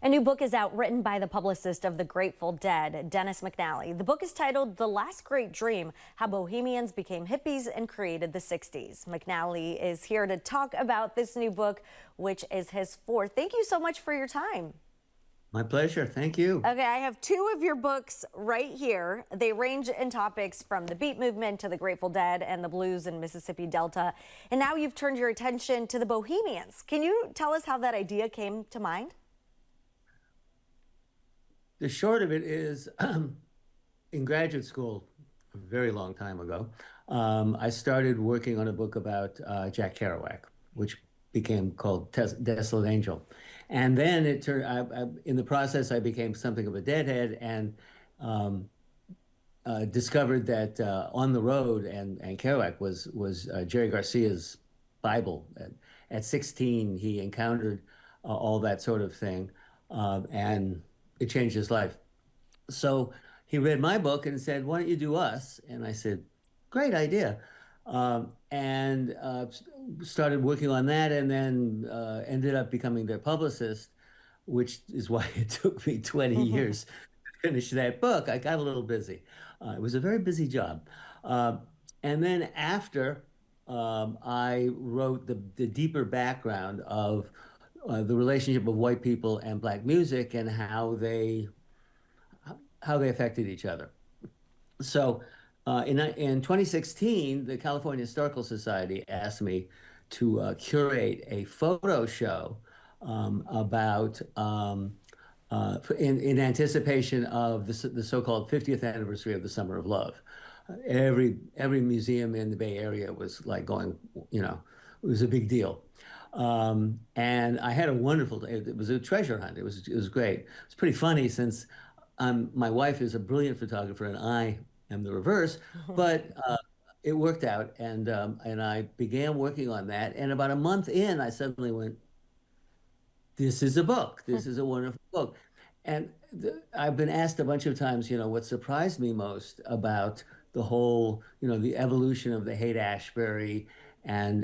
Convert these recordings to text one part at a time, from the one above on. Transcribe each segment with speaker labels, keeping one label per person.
Speaker 1: A new book is out written by the publicist of the Grateful Dead, Dennis McNally. The book is titled The Last Great Dream: How Bohemians Became Hippies and Created the 60s. McNally is here to talk about this new book, which is his fourth. Thank you so much for your time.
Speaker 2: My pleasure. Thank you.
Speaker 1: Okay, I have two of your books right here. They range in topics from the beat movement to the Grateful Dead and the blues in Mississippi Delta. And now you've turned your attention to the Bohemians. Can you tell us how that idea came to mind?
Speaker 2: The short of it is, in graduate school, a very long time ago, I started working on a book about Jack Kerouac, which became called Desolate Angel. And then it turned, in the process, I became something of a deadhead and discovered that On the Road and Kerouac was Jerry Garcia's Bible. At 16, he encountered all that sort of thing, and it changed his life. So he read my book and said, "Why don't you do us?" And I said, "Great idea." And started working on that, and then ended up becoming their publicist, which is why it took me 20 years to finish that book. I got a little busy. It was a very busy job. And then after I wrote the deeper background of the relationship of white people and black music and how they affected each other. So in 2016, the California Historical Society asked me to curate a photo show about in anticipation of the so-called 50th anniversary of the Summer of Love. Every museum in the Bay Area was like going, it was a big deal. And I had a wonderful day. It was a treasure hunt. It was great. It's pretty funny since my wife is a brilliant photographer and I am the reverse, but it worked out, and I began working on that. And about a month in, I suddenly went, "This is a book. This is a wonderful book." And I've been asked a bunch of times, what surprised me most about the whole, the evolution of the Haight-Ashbury and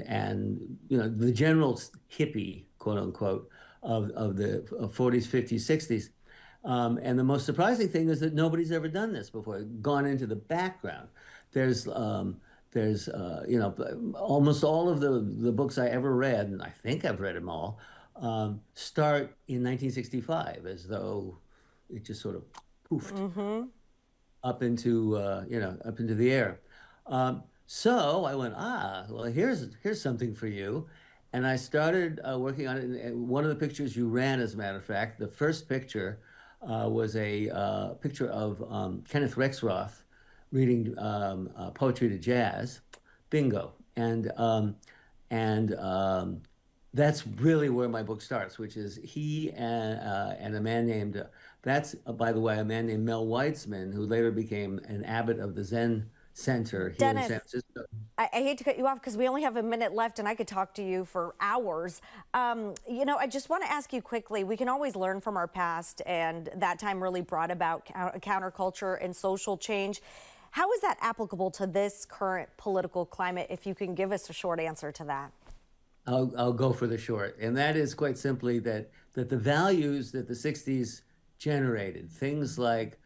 Speaker 2: the general hippie, quote unquote, of the 40s, 50s, 60s. And the most surprising thing is that nobody's ever done this before, gone into the background. There's almost all of the books I ever read, and I think I've read them all, start in 1965, as though it just sort of poofed up into up into the air. So I went, well, here's something for you. And I started working on it. And one of the pictures you ran, as a matter of fact, the first picture was a picture of Kenneth Rexroth reading poetry to jazz, bingo. And that's really where my book starts, which is he and a man named, by the way, a man named Mel Weitzman, who later became an abbot of the Zen Center here in San Francisco.
Speaker 1: I hate to cut you off because we only have a minute left and I could talk to you for hours. I just want to ask you quickly, we can always learn from our past, and that time really brought about counterculture and social change. How is that applicable to this current political climate, if you can give us a short answer to that?
Speaker 2: I'll go for the short, and that is quite simply that the values that the 60s generated, things like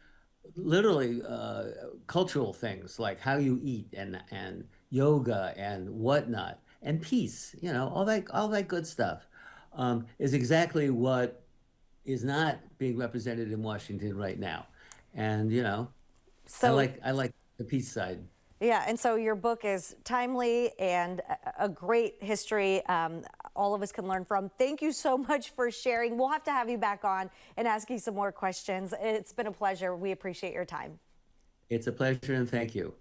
Speaker 2: literally cultural things like how you eat and yoga and whatnot and peace, all that good stuff, is exactly what is not being represented in Washington right now. And so I like the peace side.
Speaker 1: Yeah, and so your book is timely and a great history all of us can learn from. Thank you so much for sharing. We'll have to have you back on and ask you some more questions. It's been a pleasure. We appreciate your time.
Speaker 2: It's a pleasure, and thank you.